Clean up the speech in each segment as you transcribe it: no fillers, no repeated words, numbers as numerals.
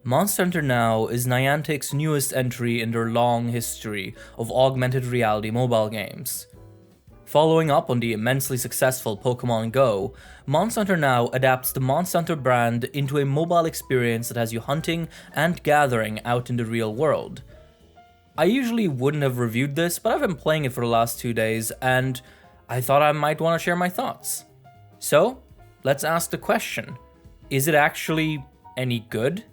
Monster Hunter Now is Niantic's newest entry in their long history of augmented reality mobile games. Following up on the immensely successful Pokemon Go, Monster Hunter Now adapts the Monster Hunter brand into a mobile experience that has you hunting and gathering out in the real world. I usually wouldn't have reviewed this, but I've been playing it for the last 2 days, and I thought I might want to share my thoughts. So, let's ask the question, is it actually any good?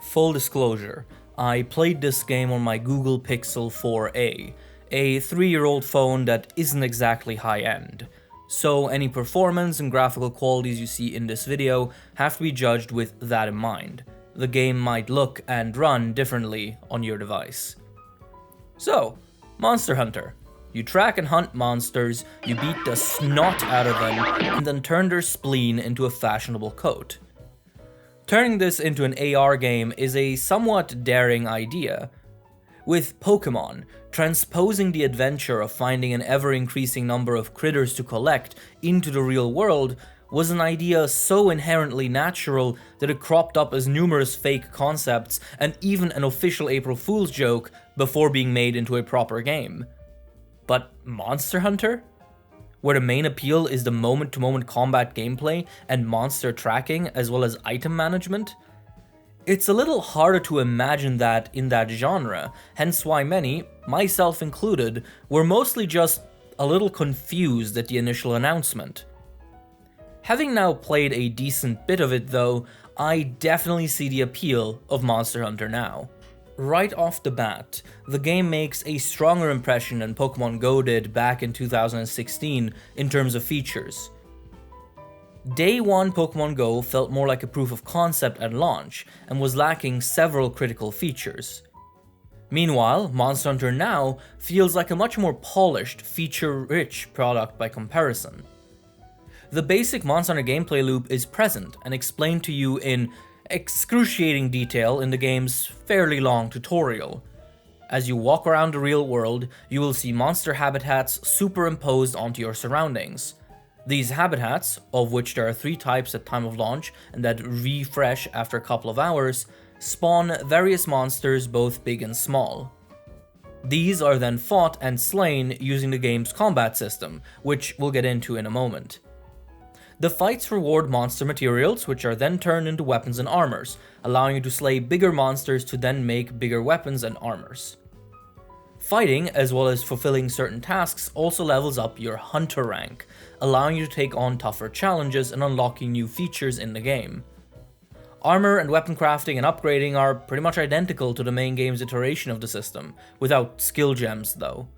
Full disclosure, I played this game on my Google Pixel 4a, a 3-year-old phone that isn't exactly high-end. So any performance and graphical qualities you see in this video have to be judged with that in mind. The game might look and run differently on your device. So, Monster Hunter. You track and hunt monsters, you beat the snot out of them, and then turn their spleen into a fashionable coat. Turning this into an AR game is a somewhat daring idea. With Pokemon, transposing the adventure of finding an ever-increasing number of critters to collect into the real world was an idea so inherently natural that it cropped up as numerous fake concepts and even an official April Fool's joke before being made into a proper game. But Monster Hunter? Where the main appeal is the moment-to-moment combat gameplay and monster tracking as well as item management? It's a little harder to imagine that in that genre, hence why many, myself included, were mostly just a little confused at the initial announcement. Having now played a decent bit of it though, I definitely see the appeal of Monster Hunter Now. Right off the bat, the game makes a stronger impression than Pokemon Go did back in 2016 in terms of features. Day 1 Pokemon Go felt more like a proof of concept at launch and was lacking several critical features. Meanwhile, Monster Hunter Now feels like a much more polished, feature-rich product by comparison. The basic Monster Hunter gameplay loop is present and explained to you in excruciating detail in the game's fairly long tutorial. As you walk around the real world, you will see monster habitats superimposed onto your surroundings. These habitats, of which there are 3 types at time of launch and that refresh after a couple of hours, spawn various monsters both big and small. These are then fought and slain using the game's combat system, which we'll get into in a moment. The fights reward monster materials, which are then turned into weapons and armors, allowing you to slay bigger monsters to then make bigger weapons and armors. Fighting, as well as fulfilling certain tasks, also levels up your hunter rank, allowing you to take on tougher challenges and unlocking new features in the game. Armor and weapon crafting and upgrading are pretty much identical to the main game's iteration of the system, without skill gems though.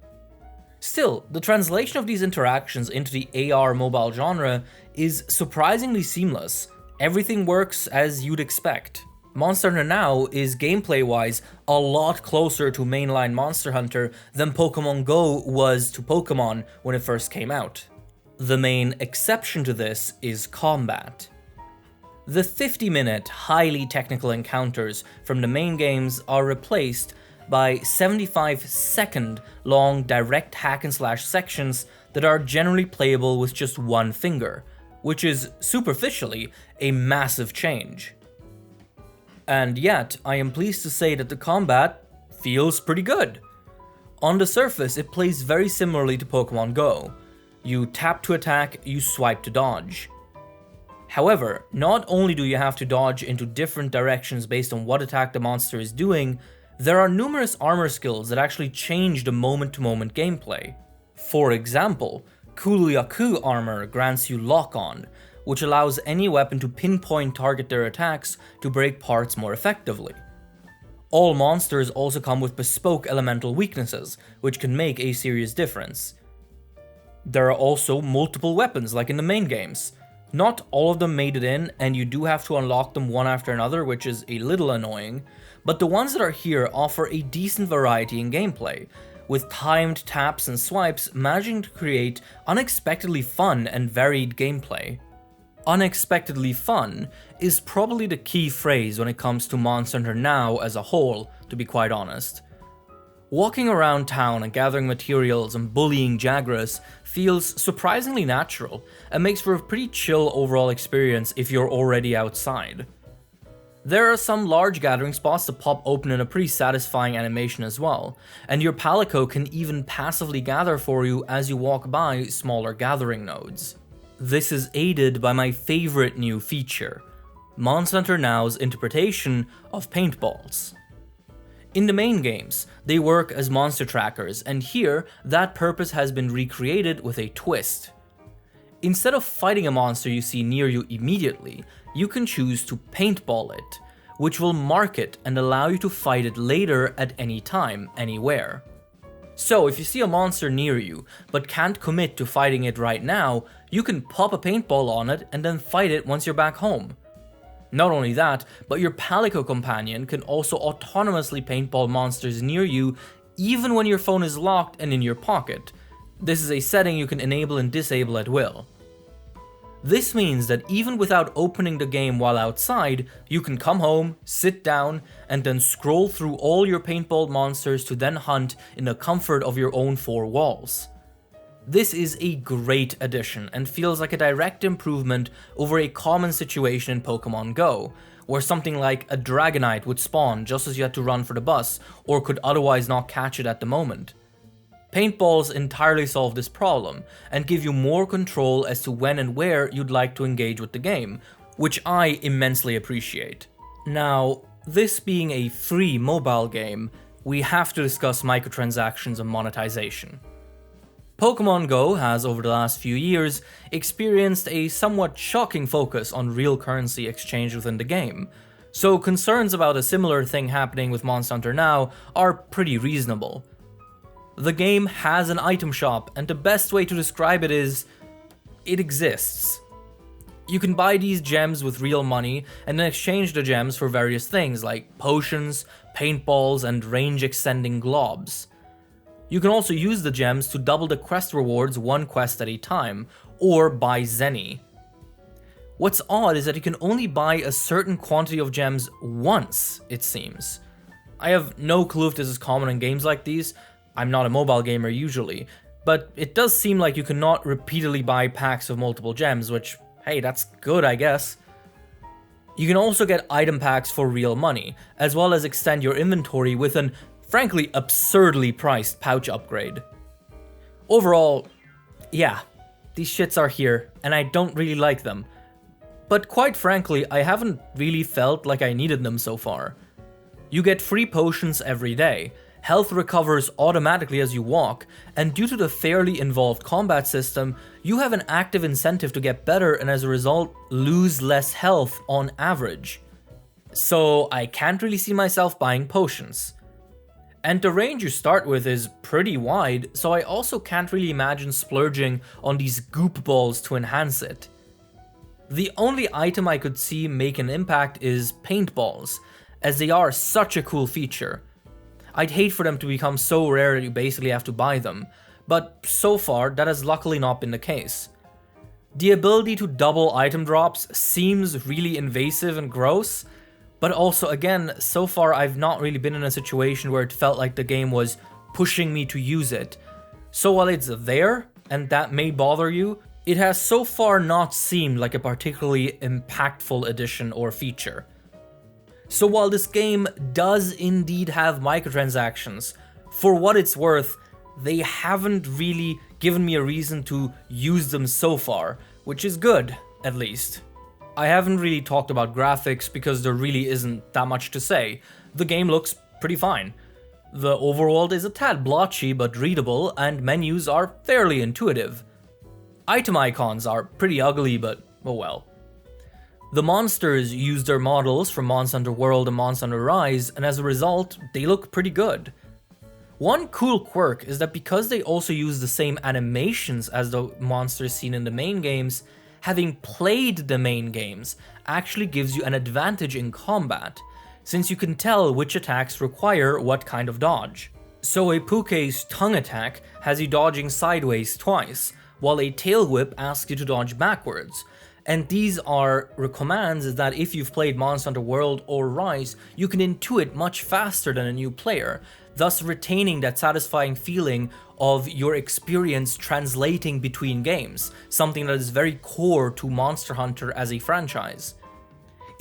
Still, the translation of these interactions into the AR mobile genre is surprisingly seamless. Everything works as you'd expect. Monster Hunter Now is gameplay-wise a lot closer to mainline Monster Hunter than Pokemon Go was to Pokemon when it first came out. The main exception to this is combat. The 50-minute, highly technical encounters from the main games are replaced by 75-second long direct hack-and-slash sections that are generally playable with just one finger, which is superficially a massive change. And yet, I am pleased to say that the combat feels pretty good. On the surface, it plays very similarly to Pokemon Go. You tap to attack, you swipe to dodge. However, not only do you have to dodge into different directions based on what attack the monster is doing, there are numerous armor skills that actually change the moment-to-moment gameplay. For example, Kuluyaku armor grants you lock-on, which allows any weapon to pinpoint target their attacks to break parts more effectively. All monsters also come with bespoke elemental weaknesses, which can make a serious difference. There are also multiple weapons like in the main games. Not all of them made it in, and you do have to unlock them one after another, which is a little annoying, but the ones that are here offer a decent variety in gameplay, with timed taps and swipes managing to create unexpectedly fun and varied gameplay. Unexpectedly fun is probably the key phrase when it comes to Monster Hunter Now as a whole, to be quite honest. Walking around town and gathering materials and bullying Jagras feels surprisingly natural and makes for a pretty chill overall experience if you're already outside. There are some large gathering spots that pop open in a pretty satisfying animation as well, and your palico can even passively gather for you as you walk by smaller gathering nodes. This is aided by my favorite new feature, Monster Hunter Now's interpretation of paintballs. In the main games, they work as monster trackers, and here, that purpose has been recreated with a twist. Instead of fighting a monster you see near you immediately, you can choose to paintball it, which will mark it and allow you to fight it later at any time, anywhere. So if you see a monster near you, but can't commit to fighting it right now, you can pop a paintball on it and then fight it once you're back home. Not only that, but your palico companion can also autonomously paintball monsters near you even when your phone is locked and in your pocket. This is a setting you can enable and disable at will. This means that even without opening the game while outside, you can come home, sit down, and then scroll through all your paintball monsters to then hunt in the comfort of your own four walls. This is a great addition and feels like a direct improvement over a common situation in Pokemon Go, where something like a Dragonite would spawn just as you had to run for the bus, or could otherwise not catch it at the moment. Paintballs entirely solve this problem, and give you more control as to when and where you'd like to engage with the game, which I immensely appreciate. Now, this being a free mobile game, we have to discuss microtransactions and monetization. Pokemon Go has, over the last few years, experienced a somewhat shocking focus on real currency exchange within the game, so concerns about a similar thing happening with Monster Hunter Now are pretty reasonable. The game has an item shop, and the best way to describe it is, it exists. You can buy these gems with real money, and then exchange the gems for various things like potions, paintballs, and range-extending globs. You can also use the gems to double the quest rewards one quest at a time, or buy Zenny. What's odd is that you can only buy a certain quantity of gems once, it seems. I have no clue if this is common in games like these. I'm not a mobile gamer usually, but it does seem like you cannot repeatedly buy packs of multiple gems, which, hey, that's good, I guess. You can also get item packs for real money, as well as extend your inventory with an, frankly, absurdly priced pouch upgrade. Overall, yeah, these shits are here, and I don't really like them. But quite frankly, I haven't really felt like I needed them so far. You get free potions every day, health recovers automatically as you walk, and due to the fairly involved combat system, you have an active incentive to get better and as a result, lose less health on average. So I can't really see myself buying potions. And the range you start with is pretty wide, so I also can't really imagine splurging on these goop balls to enhance it. The only item I could see make an impact is paintballs, as they are such a cool feature. I'd hate for them to become so rare that you basically have to buy them, but so far that has luckily not been the case. The ability to double item drops seems really invasive and gross, but also again, so far I've not really been in a situation where it felt like the game was pushing me to use it. So while it's there, and that may bother you, it has so far not seemed like a particularly impactful addition or feature. So while this game does indeed have microtransactions, for what it's worth, they haven't really given me a reason to use them so far, which is good, at least. I haven't really talked about graphics because there really isn't that much to say. The game looks pretty fine. The overworld is a tad blotchy but readable, and menus are fairly intuitive. Item icons are pretty ugly, but oh well. The monsters use their models from Monster Hunter World and Monster Hunter Rise, and as a result, they look pretty good. One cool quirk is that because they also use the same animations as the monsters seen in the main games, having played the main games actually gives you an advantage in combat, since you can tell which attacks require what kind of dodge. So a Puke's tongue attack has you dodging sideways twice, while a tail whip asks you to dodge backwards. And these are commands that if you've played Monster Hunter World or Rise, you can intuit much faster than a new player, thus retaining that satisfying feeling of your experience translating between games, something that is very core to Monster Hunter as a franchise.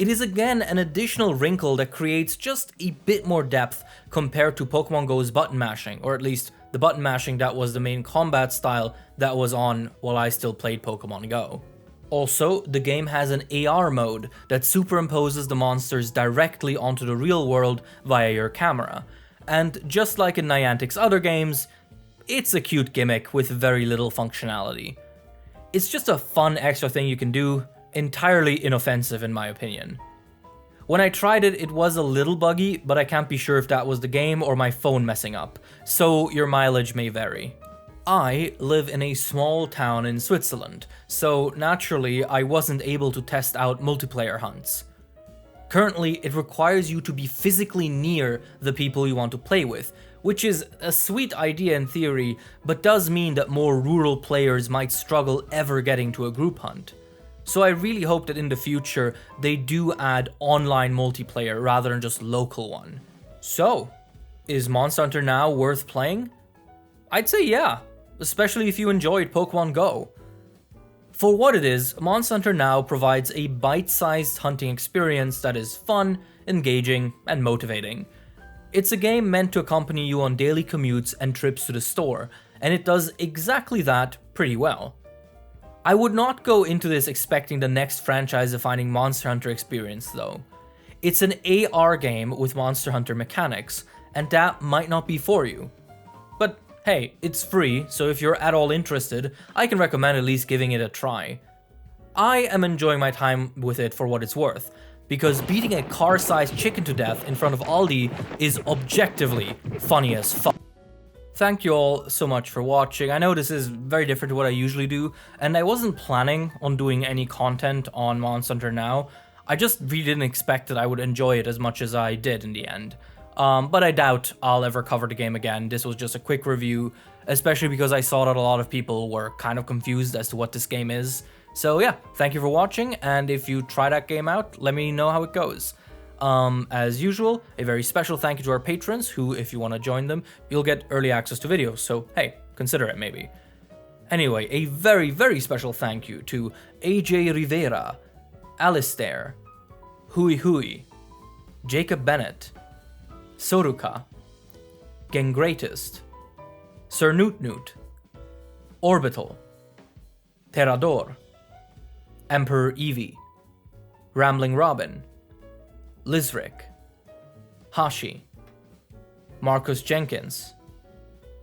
It is again an additional wrinkle that creates just a bit more depth compared to Pokemon Go's button mashing, or at least the button mashing that was the main combat style that was on while I still played Pokemon Go. Also, the game has an AR mode that superimposes the monsters directly onto the real world via your camera, and just like in Niantic's other games, it's a cute gimmick with very little functionality. It's just a fun extra thing you can do, entirely inoffensive in my opinion. When I tried it, it was a little buggy, but I can't be sure if that was the game or my phone messing up, so your mileage may vary. I live in a small town in Switzerland, so naturally I wasn't able to test out multiplayer hunts. Currently, it requires you to be physically near the people you want to play with, which is a sweet idea in theory, but does mean that more rural players might struggle ever getting to a group hunt. So I really hope that in the future they do add online multiplayer rather than just local one. So, is Monster Hunter Now worth playing? I'd say yeah, especially if you enjoyed Pokemon Go. For what it is, Monster Hunter Now provides a bite-sized hunting experience that is fun, engaging, and motivating. It's a game meant to accompany you on daily commutes and trips to the store, and it does exactly that pretty well. I would not go into this expecting the next franchise-defining Monster Hunter experience though. It's an AR game with Monster Hunter mechanics, and that might not be for you. But hey, it's free, so if you're at all interested, I can recommend at least giving it a try. I am enjoying my time with it for what it's worth, because beating a car-sized chicken to death in front of Aldi is objectively funny as fuck. Thank you all so much for watching. I know this is very different to what I usually do, and I wasn't planning on doing any content on Monster Hunter Now. I just really didn't expect that I would enjoy it as much as I did in the end. But I doubt I'll ever cover the game again. This was just a quick review, especially because I saw that a lot of people were kind of confused as to what this game is. So yeah, thank you for watching, and if you try that game out, let me know how it goes. As usual, a very special thank you to our patrons, who, if you want to join them, you'll get early access to videos, so hey, consider it maybe. Anyway, a very, very special thank you to AJ Rivera, Alistair, Hui Hui, Jacob Bennett, Soruka, Gengreatest, Sir Newt Newt, Orbital, Terrador, Emperor Eevee, Rambling Robin, Lizric, Hashi, Marcus Jenkins,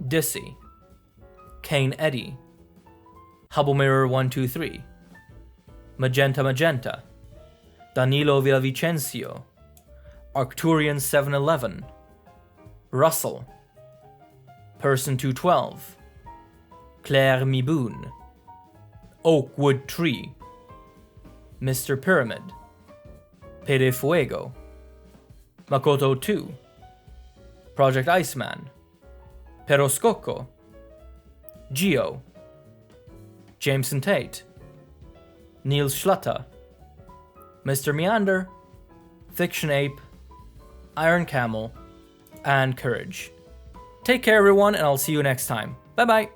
Dissy, Kane Eddy, Hubble Mirror 123, Magenta Magenta, Danilo Villavicencio, Arcturian 711, Russell, Person 212, Claire Miboon, Oakwood Tree, Mr. Pyramid, Pede Fuego, Makoto 2, Project Iceman, Peroscoco, Geo, Jameson Tate, Niels Schlatter, Mr. Meander, Fiction Ape, Iron Camel, and Courage. Take care everyone, and I'll see you next time. Bye bye!